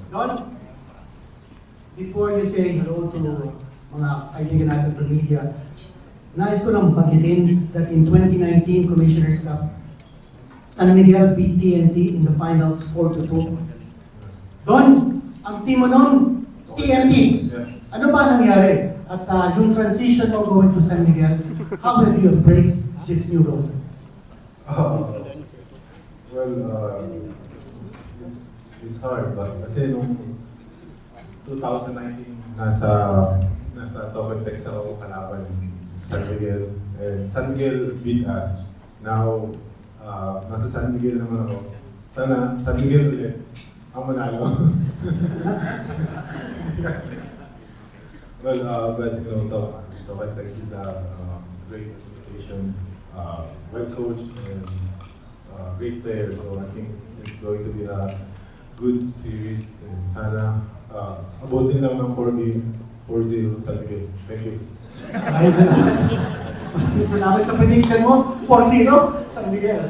Don, before you say hello to mga kaibigan natin from media, nais ko lang bagitin that in 2019 Commissioner's Cup, San Miguel beat TNT in the finals 4-2. Don, ang team mo nun, TNT. Ano ba nangyari? At yung transition mo going to San Miguel, how have you embraced this new role? It's hard, but kasi nung 2019, nasa Tokentex ako kalaban San Miguel, and San Miguel beat us. Now, nasa San Miguel naman ako. Sana San Miguel ulit ang manalo. But you know, Tokentex is a great organization, well coached, and great player. So I think it's going to be a good series. And sana abutin lang ng 4 games, 4-0 San Miguel. Thank you. Salamat sa prediction mo, 4-0 San Miguel.